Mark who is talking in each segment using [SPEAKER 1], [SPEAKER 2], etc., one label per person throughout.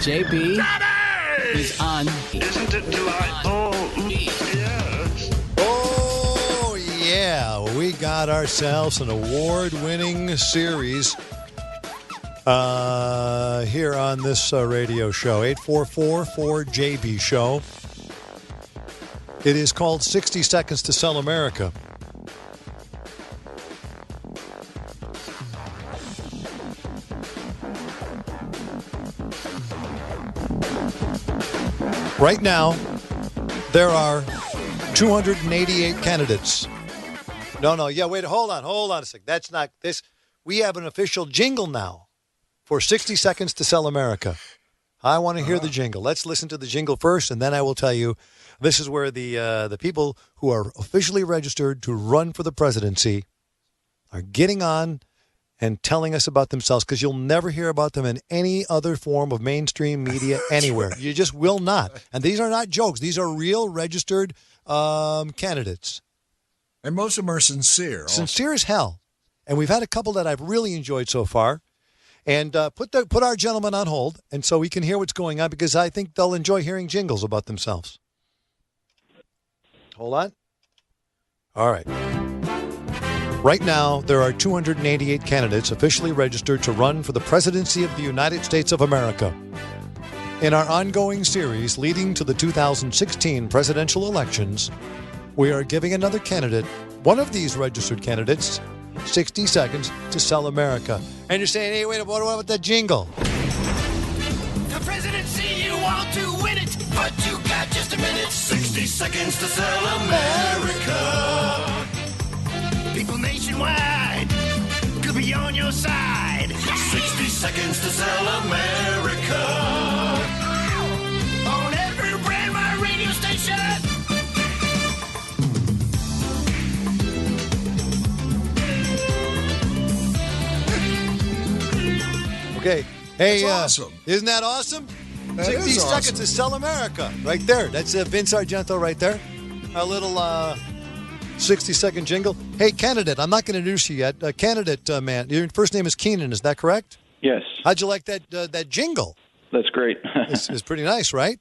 [SPEAKER 1] JB is on.
[SPEAKER 2] Isn't it delightful? Yes.
[SPEAKER 3] Oh, yeah. We got ourselves an award-winning series here on this radio show, 844-4JB show. It is called 60 Seconds to Sell America. Right now, there are 288 candidates. Wait, hold on a sec. That's not this. We have an official jingle now for 60 Seconds to Sell America. I want to hear the jingle. Let's listen to the jingle first, and then I will tell you. This is where the people who are officially registered to run for the presidency are getting on and telling us about themselves, because you'll never hear about them in any other form of mainstream media anywhere. You just will not. And these are not jokes. These are real registered candidates.
[SPEAKER 4] And most of them are sincere. Also.
[SPEAKER 3] Sincere as hell. And we've had a couple that I've really enjoyed so far. And put our gentleman on hold, and so we can hear what's going on, because I think they'll enjoy hearing jingles about themselves. Hold on. All right. Right now, there are 288 candidates officially registered to run for the presidency of the United States of America. In our ongoing series leading to the 2016 presidential elections, we are giving another candidate, one of these registered candidates, 60 seconds to sell America. And you're saying, hey, wait, what about that jingle?
[SPEAKER 5] The presidency, you want to win it, but you got just a minute. 60 seconds to sell America. People nationwide could be on your side. 60 seconds to sell America. On every Brandmeier radio station.
[SPEAKER 3] Okay. Hey,
[SPEAKER 4] that's awesome.
[SPEAKER 3] Isn't that awesome?
[SPEAKER 4] That
[SPEAKER 3] 60
[SPEAKER 4] is
[SPEAKER 3] seconds
[SPEAKER 4] awesome.
[SPEAKER 3] to sell America. Right there. That's Vince Argento right there. A little 60-second jingle. Hey, candidate, I'm not going to introduce you yet. Candidate, man, your first name is Keenan, is that correct?
[SPEAKER 6] Yes.
[SPEAKER 3] How'd you like that jingle?
[SPEAKER 6] That's great.
[SPEAKER 3] It's pretty nice, right?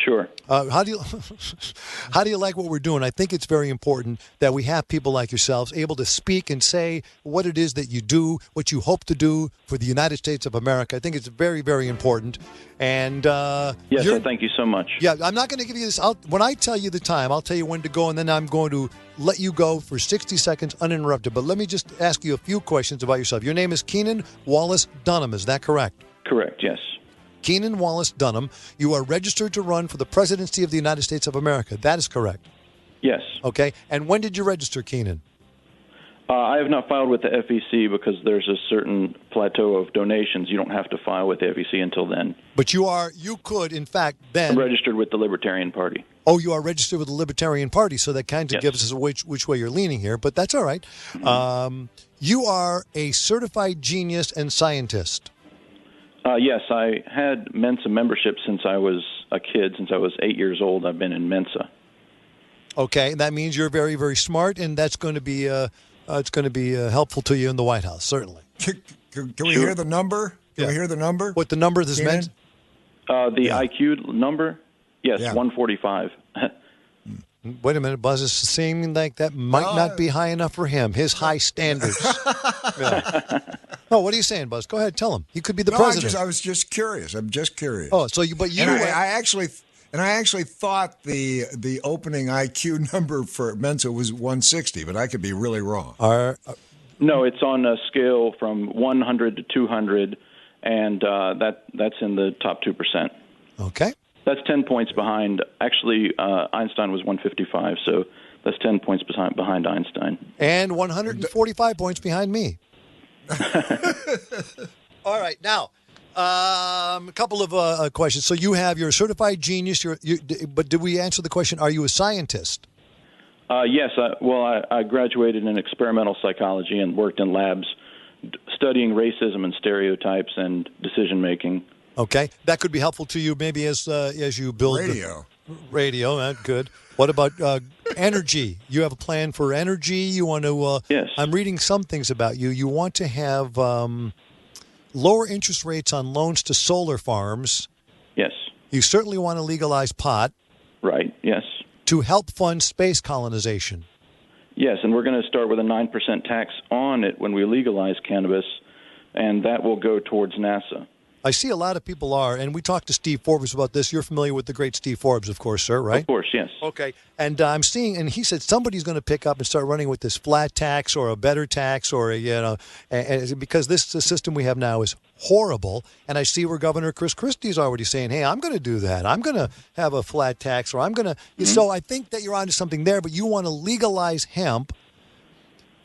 [SPEAKER 6] Sure.
[SPEAKER 3] How do you like what we're doing? I think it's very important that we have people like yourselves able to speak and say what it is that you do, what you hope to do for the United States of America. I think it's very, very important. And
[SPEAKER 6] yes, thank you so much.
[SPEAKER 3] Yeah, I'm not going to give you this. When I tell you the time, I'll tell you when to go, and then I'm going to let you go for 60 seconds uninterrupted. But let me just ask you a few questions about yourself. Your name is Keenan Wallace Dunham. Is that correct?
[SPEAKER 6] Correct, yes.
[SPEAKER 3] Keenan Wallace Dunham, you are registered to run for the presidency of the United States of America. That is correct.
[SPEAKER 6] Yes.
[SPEAKER 3] Okay. And when did you register, Keenan?
[SPEAKER 6] I have not filed with the FEC because there's a certain plateau of donations. You don't have to file with the FEC until then.
[SPEAKER 3] But you could, in fact, then...
[SPEAKER 6] I'm registered with the Libertarian Party.
[SPEAKER 3] Oh, you are registered with the Libertarian Party, so that kind of gives us which way you're leaning here, but that's all right. Mm-hmm. You are a certified genius and scientist.
[SPEAKER 6] Yes, I had Mensa membership since I was a kid. Since I was 8 years old, I've been in Mensa.
[SPEAKER 3] Okay, that means you're very, very smart, and that's going to be helpful to you in the White House, certainly.
[SPEAKER 4] Can we hear the number? Can we hear the number?
[SPEAKER 3] What the number this meant?
[SPEAKER 6] The IQ number? Yes, 145.
[SPEAKER 3] Wait a minute, Buzz. It's seeming like that might not be high enough for him. His high standards. No, what are you saying, Buzz? Go ahead, tell him. He could be the president.
[SPEAKER 4] I was just curious. I'm just curious.
[SPEAKER 3] Oh, so you?
[SPEAKER 4] And I actually thought the opening IQ number for Mensa was 160, but I could be really wrong.
[SPEAKER 6] No, it's on a scale from 100 to 200, and that's in the top 2%.
[SPEAKER 3] Okay.
[SPEAKER 6] That's 10 points behind. Actually, Einstein was 155, so that's 10 points behind Einstein.
[SPEAKER 3] And 145 points behind me. All right. Now, a couple of questions. So you have your certified genius, but did we answer the question, are you a scientist?
[SPEAKER 6] Yes. I graduated in experimental psychology and worked in labs studying racism and stereotypes and decision-making.
[SPEAKER 3] Okay, that could be helpful to you maybe as you build radio. Good. What about energy? You have a plan for energy. You want to?
[SPEAKER 6] Yes.
[SPEAKER 3] I'm reading some things about you. You want to have lower interest rates on loans to solar farms
[SPEAKER 6] Yes.
[SPEAKER 3] You certainly want to legalize pot.
[SPEAKER 6] Right. Yes.
[SPEAKER 3] To help fund space colonization.
[SPEAKER 6] Yes, and we're going to start with a 9% tax on it when we legalize cannabis, and that will go towards NASA.
[SPEAKER 3] I see a lot of people are, and we talked to Steve Forbes about this. You're familiar with the great Steve Forbes, of course, sir, right?
[SPEAKER 6] Of course, yes.
[SPEAKER 3] Okay. And I'm seeing, and he said somebody's going to pick up and start running with this flat tax or a better tax or, and because the system we have now is horrible. And I see where Governor Chris Christie is already saying, hey, I'm going to do that. I'm going to have a flat tax or I'm going to. Mm-hmm. So I think that you're onto something there, but you want to legalize hemp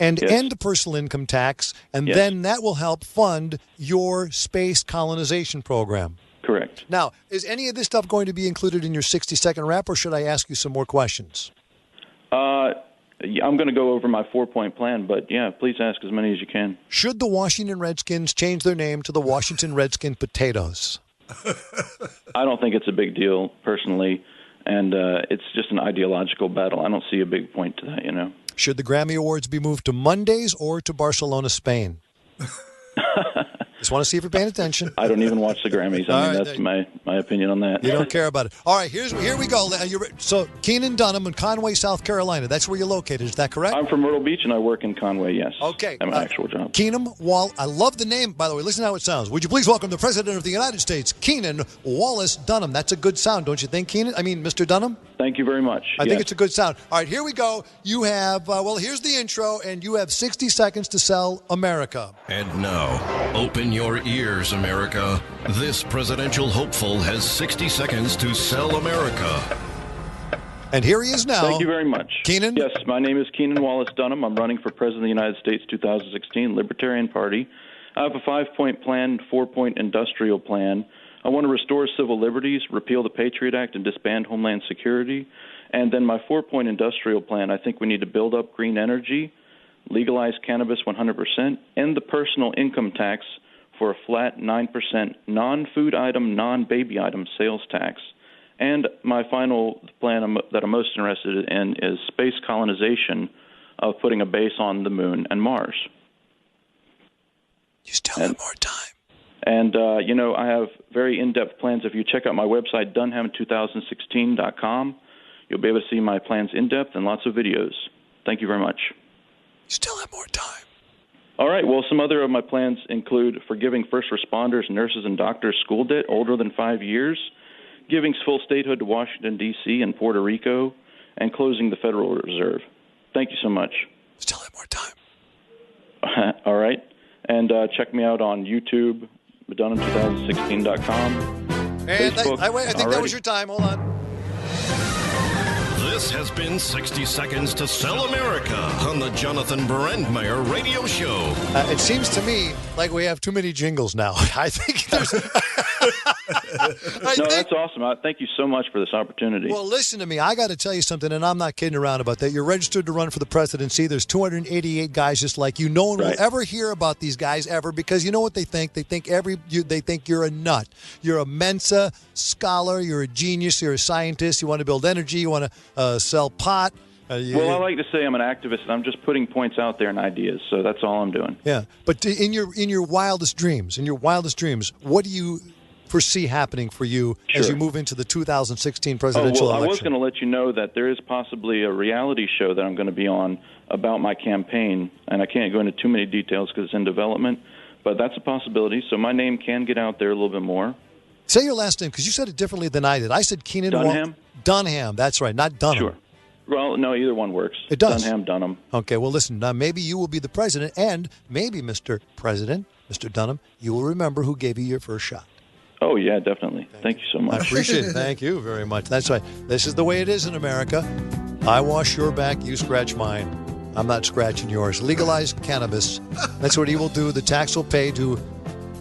[SPEAKER 3] and end the personal income tax, and then that will help fund your space colonization program.
[SPEAKER 6] Correct.
[SPEAKER 3] Now, is any of this stuff going to be included in your 60-second wrap, or should I ask you some more questions?
[SPEAKER 6] I'm going to go over my 4-point plan, but, yeah, please ask as many as you can.
[SPEAKER 3] Should the Washington Redskins change their name to the Washington Redskin Potatoes?
[SPEAKER 6] I don't think it's a big deal, personally, and it's just an ideological battle. I don't see a big point to that,
[SPEAKER 3] Should the Grammy Awards be moved to Mondays or to Barcelona, Spain? Just want to see if you're paying attention.
[SPEAKER 6] I don't even watch the Grammys. That's my opinion on that.
[SPEAKER 3] You don't care about it. All right, here we go. So Keenan Dunham in Conway, South Carolina. That's where you're located. Is that correct?
[SPEAKER 6] I'm from Myrtle Beach, and I work in Conway, yes.
[SPEAKER 3] Okay.
[SPEAKER 6] I'm an actual job.
[SPEAKER 3] Keenan Wallace. I love the name, by the way. Listen to how it sounds. Would you please welcome the President of the United States, Keenan Wallace Dunham. That's a good sound, don't you think, Keenan? I mean, Mr. Dunham?
[SPEAKER 6] Thank you very much.
[SPEAKER 3] I think it's a good sound. All right, here we go. You have, here's the intro, and you have 60 seconds to sell America.
[SPEAKER 7] And now, open your ears, America. This presidential hopeful has 60 seconds to sell America.
[SPEAKER 3] And here he is now.
[SPEAKER 6] Thank you very much.
[SPEAKER 3] Keenan?
[SPEAKER 6] Yes, my name is Keenan Wallace Dunham. I'm running for President of the United States 2016, Libertarian Party. I have a 5-point plan, 4-point industrial plan. I want to restore civil liberties, repeal the Patriot Act, and disband Homeland Security. And then my 4-point industrial plan, I think we need to build up green energy, legalize cannabis 100%, end the personal income tax for a flat 9% non-food item, non-baby item sales tax. And my final plan that I'm most interested in is space colonization of putting a base on the moon and Mars.
[SPEAKER 3] You still have more time.
[SPEAKER 6] And, I have very in-depth plans. If you check out my website, dunham2016.com, you'll be able to see my plans in-depth and lots of videos. Thank you very much.
[SPEAKER 3] You still have more time.
[SPEAKER 6] All right. Well, some other of my plans include forgiving first responders, nurses, and doctors school debt older than 5 years, giving full statehood to Washington, D.C. and Puerto Rico, and closing the Federal Reserve. Thank you so much.
[SPEAKER 3] Still have more time.
[SPEAKER 6] All right. And check me out on YouTube, Dunham2016.com.
[SPEAKER 3] And
[SPEAKER 6] Facebook.
[SPEAKER 3] I think that was your time. Hold on.
[SPEAKER 7] This has been 60 Seconds to Sell America on the Jonathon Brandmeier Radio Show.
[SPEAKER 3] It seems to me like we have too many jingles now. I think there's...
[SPEAKER 6] That's awesome. Thank you so much for this opportunity.
[SPEAKER 3] Well, listen to me. I got to tell you something, and I'm not kidding around about that. You're registered to run for the presidency. There's 288 guys just like you. No one will ever hear about these guys ever because you know what they think? They think you're a nut. You're a Mensa scholar. You're a genius. You're a scientist. You want to build energy. You want to sell pot.
[SPEAKER 6] Well, I like to say I'm an activist, and I'm just putting points out there and ideas. So that's all I'm doing.
[SPEAKER 3] Yeah, but in your wildest dreams, what do you foresee happening for you as you move into the 2016 presidential election?
[SPEAKER 6] I was going to let you know that there is possibly a reality show that I'm going to be on about my campaign, and I can't go into too many details because it's in development, but that's a possibility. So my name can get out there a little bit more.
[SPEAKER 3] Say your last name because you said it differently than I did. I said Keenan
[SPEAKER 6] Dunham.
[SPEAKER 3] Dunham, that's right, not Dunham.
[SPEAKER 6] Sure. Well, no, either one works.
[SPEAKER 3] It does.
[SPEAKER 6] Dunham.
[SPEAKER 3] Okay, well, listen, now maybe you will be the president, and maybe, Mr. President, Mr. Dunham, you will remember who gave you your first shot.
[SPEAKER 6] Oh, yeah, definitely. Thank you so much.
[SPEAKER 3] I appreciate it. Thank you very much. That's right. This is the way it is in America. I wash your back, you scratch mine. I'm not scratching yours. Legalize cannabis. That's what he will do. The tax will pay to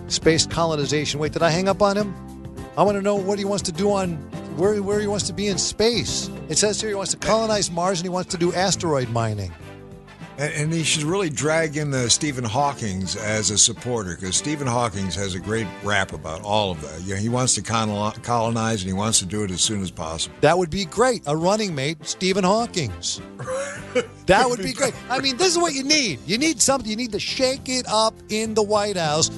[SPEAKER 3] space colonization. Wait, did I hang up on him? I want to know what he wants to do on where he wants to be in space. It says here he wants to colonize Mars and he wants to do asteroid mining.
[SPEAKER 4] And he should really drag in Stephen Hawking as a supporter because Stephen Hawking has a great rap about all of that. He wants to colonize and he wants to do it as soon as possible.
[SPEAKER 3] That would be great. A running mate, Stephen Hawking. That would be great. I mean, this is what you need. You need something. You need to shake it up in the White House.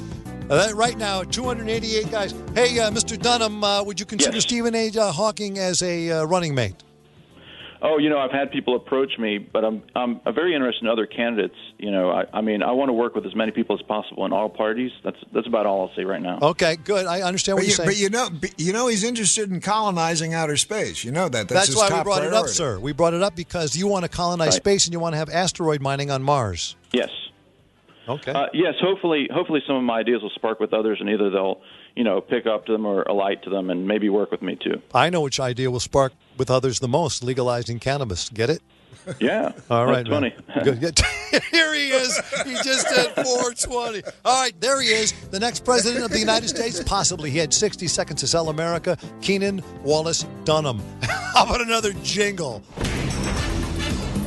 [SPEAKER 3] Right now, 288 guys. Hey, Mr. Dunham, would you consider
[SPEAKER 6] Yes.
[SPEAKER 3] Stephen A. Hawking as a running mate?
[SPEAKER 6] Oh, I've had people approach me, but I'm very interested in other candidates. I mean, I want to work with as many people as possible in all parties. That's about all I'll say right now.
[SPEAKER 3] Okay, good. I understand what you're saying.
[SPEAKER 4] But he's interested in colonizing outer space. You know that. That's his
[SPEAKER 3] why
[SPEAKER 4] top
[SPEAKER 3] we brought
[SPEAKER 4] priority.
[SPEAKER 3] it up, sir. We brought it up because you want to colonize space and you want to have asteroid mining on Mars.
[SPEAKER 6] Yes.
[SPEAKER 3] Okay.
[SPEAKER 6] Yes. Hopefully, some of my ideas will spark with others, and either they'll, pick up to them or alight to them, and maybe work with me too.
[SPEAKER 3] I know which idea will spark with others the most: legalizing cannabis. Get it?
[SPEAKER 6] Yeah.
[SPEAKER 3] All right,
[SPEAKER 6] that's funny.
[SPEAKER 3] Good. Here he is. He just did 420. All right, there he is. The next president of the United States, possibly. He had 60 seconds to sell America. Keenan Wallace Dunham. How about another jingle?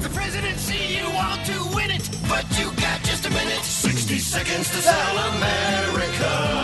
[SPEAKER 5] The presidency, you want to win it, but you got just a minute. 60 seconds to sell America.